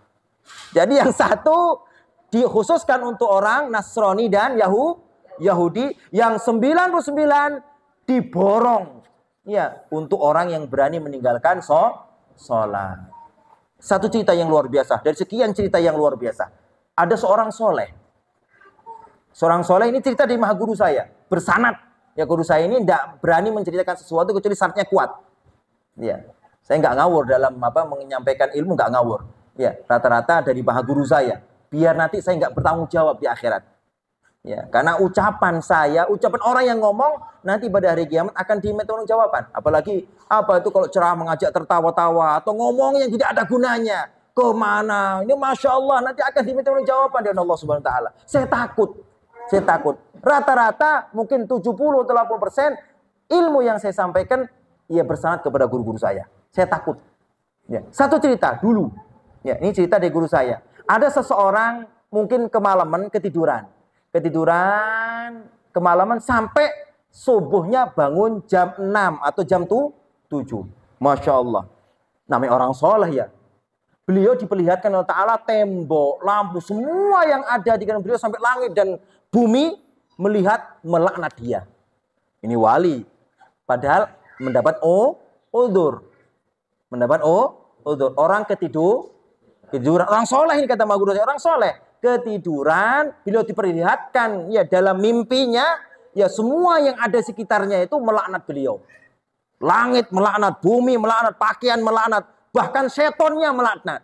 Jadi yang satu dikhususkan untuk orang Nasrani dan Yahudi. Yang 99 diborong ya untuk orang yang berani meninggalkan sholat. Satu cerita yang luar biasa. Dari sekian cerita yang luar biasa. Ada seorang soleh. Seorang soleh ini cerita dari maha guru saya. Bersanad. Ya guru saya ini tidak berani menceritakan sesuatu kecuali syaratnya kuat. Ya, saya nggak ngawur dalam menyampaikan ilmu, nggak ngawur. Ya, rata-rata dari maha guru saya. Biar nanti saya nggak bertanggung jawab di akhirat. Ya, karena ucapan saya, ucapan orang yang ngomong nanti pada hari kiamat akan diminta tanggung jawaban. Apalagi apa itu kalau cerah mengajak tertawa-tawa atau ngomong yang tidak ada gunanya. Kemana? Ini masya Allah nanti akan diminta tanggung jawaban dari Allah Subhanahu Wa Taala. Saya takut. Rata-rata mungkin 70-80% ilmu yang saya sampaikan ia bersanad kepada guru-guru saya. Saya takut. Ya, satu cerita dulu. Ya, ini cerita dari guru saya. Ada seseorang mungkin kemalaman ketiduran kemalaman sampai subuhnya bangun jam 6 atau jam 7. Masya Allah. Namanya orang soleh ya. Beliau diperlihatkan oleh Ta'ala tembok, lampu, semua yang ada di kanan beliau sampai langit dan bumi melaknat dia. Ini wali. Padahal mendapat udzur. Orang ketiduran. Orang soleh ini kata guru saya. Orang soleh. Ketiduran, beliau diperlihatkan ya dalam mimpinya ya semua yang ada sekitarnya itu melaknat beliau. Langit melaknat, bumi melaknat, pakaian melaknat, bahkan setonnya melaknat.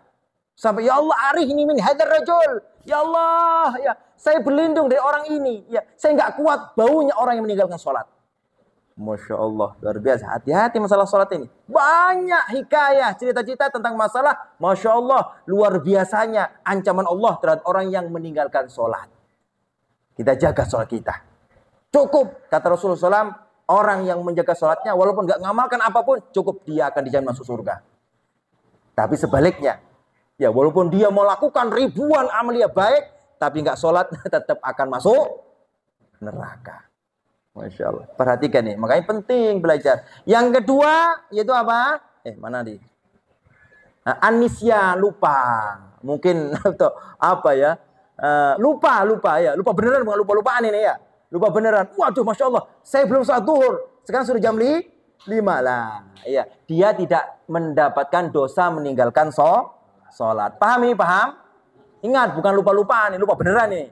Sampai ya Allah arihni min hadzal rajul. Ya Allah, ya saya berlindung dari orang ini. Ya, saya nggak kuat baunya orang yang meninggalkan sholat. Masya Allah, luar biasa. Hati-hati masalah sholat ini. Banyak hikayah, cerita-cerita tentang masalah. Masya Allah, luar biasanya ancaman Allah terhadap orang yang meninggalkan sholat. Kita jaga sholat kita. Cukup, kata Rasulullah SAW, orang yang menjaga sholatnya, walaupun nggak ngamalkan apapun, cukup dia akan dijamin masuk surga. Tapi sebaliknya, ya walaupun dia melakukan ribuan amalia baik, tapi nggak sholat, tetap akan masuk neraka. Masya Allah. Perhatikan nih, makanya penting belajar. Yang kedua, yaitu apa? Mana nih? Anisya, lupa. Mungkin atau apa ya? Lupa ya. Lupa beneran, bukan lupa-lupaan ini ya. Lupa beneran. Waduh, Masya Allah. Saya belum sholat zuhur. Sekarang sudah jam 5 lah. Ya, dia tidak mendapatkan dosa meninggalkan sholat. Paham ini? Paham? Ingat, bukan lupa-lupaan. Ini lupa beneran nih.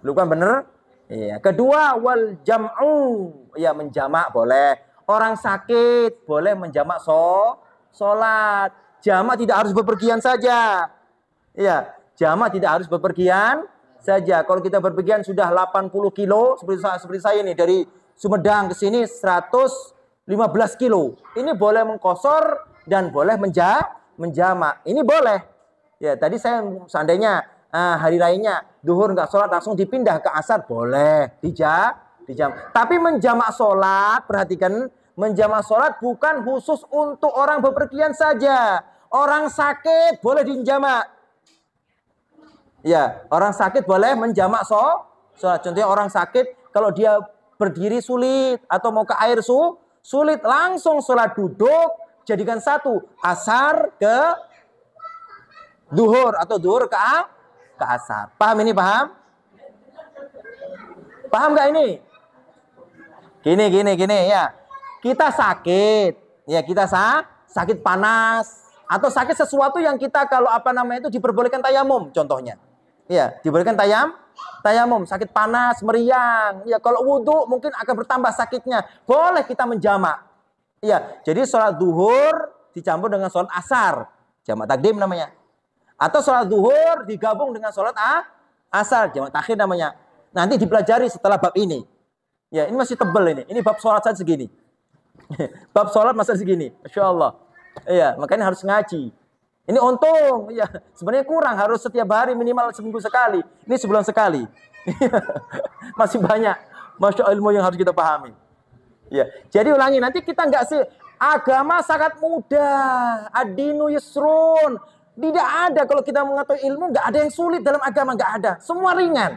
Lupa bener. Iya. Kedua, wal jam'u. Ya, menjamak boleh. Orang sakit boleh menjamak sholat. Jamak tidak harus bepergian saja. Iya, jamak tidak harus bepergian saja. Kalau kita berpergian sudah 80 kilo, seperti saya nih, dari Sumedang ke sini 115 kilo. Ini boleh mengkosor dan boleh menjamak. Ini boleh. Ya, tadi saya seandainya hari lainnya duhur nggak sholat langsung dipindah ke asar, boleh dijam. Tapi menjamak sholat, perhatikan, menjamak sholat bukan khusus untuk orang bepergian saja. Orang sakit boleh dijamak. Ya, orang sakit boleh menjamak sholat. Contohnya orang sakit kalau dia berdiri sulit atau mau ke air sulit, langsung sholat duduk, jadikan satu, asar ke duhur atau duhur ke asar. Paham ini? Paham? Paham nggak ini? Gini ya. Kita sakit, ya kita sakit panas atau sakit sesuatu yang kita kalau itu diperbolehkan tayamum contohnya. Ya, diperbolehkan tayamum, sakit panas, meriang. Ya, kalau wudhu mungkin akan bertambah sakitnya. Boleh kita menjamak. Ya, jadi sholat duhur dicampur dengan sholat asar. Jamak takdim namanya. Atau sholat duhur digabung dengan sholat asar, jamak takhir namanya. Nanti dipelajari setelah bab ini. Ya, ini masih tebal ini. Ini bab sholat saja segini. Bab sholat masih segini. Masya Allah. Iya, makanya harus ngaji. Ini untung. Ya, sebenarnya kurang. Harus setiap hari minimal seminggu sekali. Ini sebulan sekali. Masih banyak. Masya Allah ilmu yang harus kita pahami. Ya, jadi ulangi. Nanti kita nggak sih. Agama sangat mudah. Ad-dinu yusrun. Tidak ada, kalau kita mengetahui ilmu, nggak ada yang sulit dalam agama, nggak ada. Semua ringan.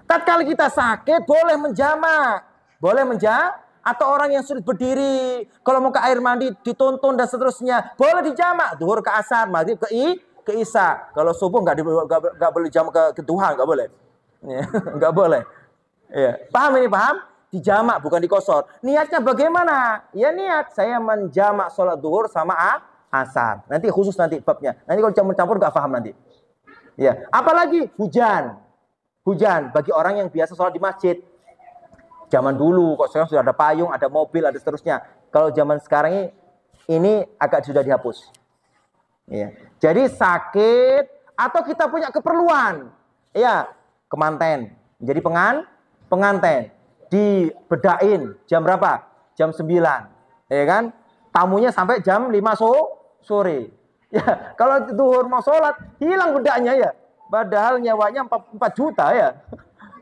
Tatkala kita sakit, boleh menjamak. Boleh menjamak. Atau orang yang sulit berdiri, kalau mau ke air mandi, dituntun dan seterusnya, boleh dijamak. Zuhur ke asar, maghrib ke isya. Kalau subuh nggak boleh jamak ke Tuhan, nggak boleh. Nggak boleh. Ya. Paham ini, paham? Dijamak, bukan dikosor. Niatnya bagaimana? Ya niat, saya menjamak sholat zuhur sama asar. Nanti khusus nanti babnya. Nanti kalau campur-campur nggak paham nanti. Ya, apalagi hujan. Hujan bagi orang yang biasa sholat di masjid. Zaman dulu, kok sekarang sudah ada payung, ada mobil, ada seterusnya. Kalau zaman sekarang ini agak sudah dihapus. Ya. Jadi sakit atau kita punya keperluan, ya kemanten. Jadi penganten dibedain jam berapa? Jam 9, ya kan? Tamunya sampai jam 5 sore. Ya, kalau zuhur mau sholat, hilang bedaknya ya. Padahal nyawanya 4 juta ya.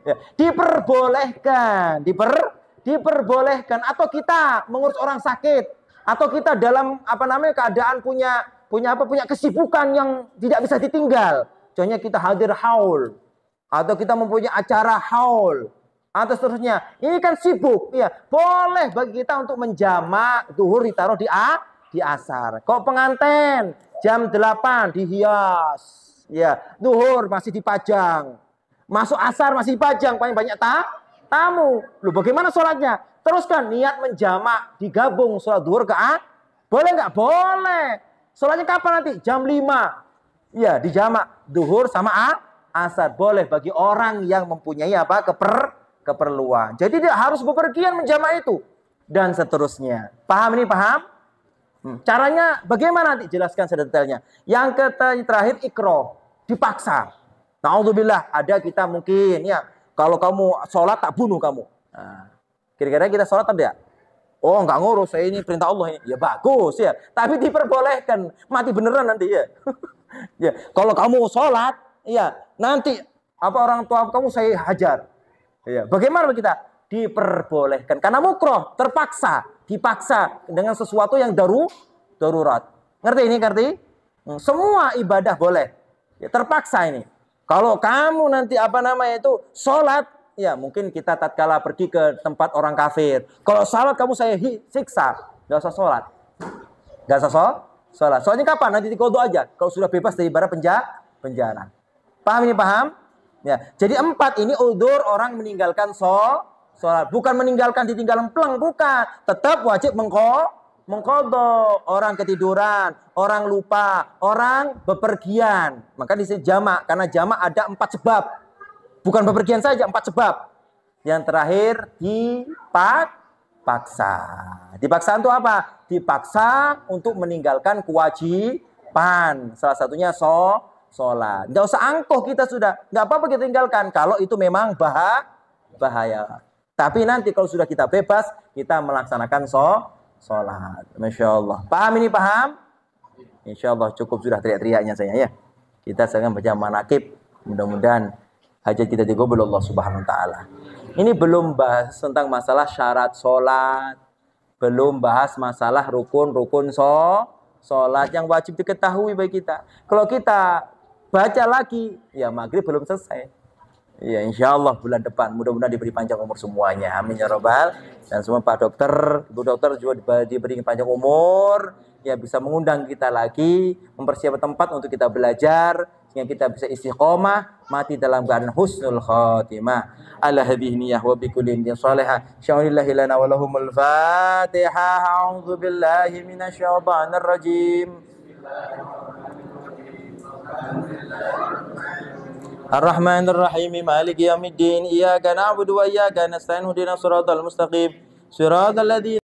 Ya, diperbolehkan atau kita mengurus orang sakit atau kita dalam keadaan punya kesibukan yang tidak bisa ditinggal. Contohnya kita hadir haul atau kita mempunyai acara haul atau seterusnya. Ini kan sibuk, ya. Boleh bagi kita untuk menjamak zuhur ditaruh di asar. Kok pengantin jam 8 dihias, ya. Zuhur masih dipajang. Masuk asar masih dipajang, paling banyak tamu. Loh, bagaimana sholatnya? Teruskan niat menjamak, digabung sholat zuhur ke boleh nggak? Boleh. Sholatnya kapan nanti? Jam 5. Ya, dijamak zuhur sama asar. Boleh bagi orang yang mempunyai keperluan. Jadi dia harus bepergian menjamak itu dan seterusnya. Paham ini, paham? Caranya bagaimana nanti? Jelaskan sedetailnya. Yang terakhir ikro, dipaksa. Na'udzubillah, ada kita mungkin ya, kalau kamu sholat tak bunuh kamu. Nah, kira-kira kita sholat tidak? Oh, nggak ngurus, saya ini perintah Allah ini. Ya bagus ya, tapi diperbolehkan, mati beneran nanti ya. Ya, kalau kamu sholat, ya nanti orang tua kamu saya hajar. Ya, bagaimana kita? Diperbolehkan karena mukroh, terpaksa, dipaksa dengan sesuatu yang darurat. Ngerti ini? Ngerti? Semua ibadah boleh. Ya, terpaksa ini. Kalau kamu nanti sholat, ya mungkin kita tatkala pergi ke tempat orang kafir. Kalau sholat kamu saya siksa, nggak usah sholat, nggak usah sholat. Soalnya kapan? Nanti dikodok aja. Kalau sudah bebas dari bara penjara. Paham ini, paham? Ya. Jadi 4 ini udzur orang meninggalkan sholat, bukan meninggalkan ditinggal pleng, bukan. Tetap wajib mengkodok. Orang ketiduran, orang lupa, orang bepergian. Maka di sini jamak, karena jamak ada 4 sebab. Bukan bepergian saja, 4 sebab. Yang terakhir dipaksa. Dipaksaan itu apa? Dipaksa untuk meninggalkan kewajiban. Salah satunya sholat. Nggak usah angkuh kita sudah. Nggak apa-apa kita tinggalkan. Kalau itu memang bahaya. Tapi nanti kalau sudah kita bebas, kita melaksanakan sholat. Masya Allah. Paham ini, paham? Insya Allah cukup sudah teriak-teriaknya saya ya. Kita sedang baca manakib. Mudah-mudahan hajat kita digabul Allah Subhanahu wa taala. Ini belum bahas tentang masalah syarat sholat. Belum bahas masalah rukun-rukun sholat yang wajib diketahui bagi kita. Kalau kita baca lagi, ya maghrib belum selesai. Ya insya Allah bulan depan mudah-mudahan diberi panjang umur semuanya. Amin ya robbal. Dan semua Pak Dokter, Ibu Dokter juga diberi panjang umur. Ya bisa mengundang kita lagi, mempersiapkan tempat untuk kita belajar sehingga kita bisa istiqomah, mati dalam keadaan husnul khatimah. Ala hadhihi niyyah wa bi kulli niyyah salihah. Syaulillahi lana wa lahumul Fatihah. A'udzu billahi minasyaitonir rajim. Ar-Rahmanir Rahim, Maliki Yaumiddin, Iyyaka na'budu wa iyyaka nasta'in, ihdinas siratal mustaqim, siratal ladzina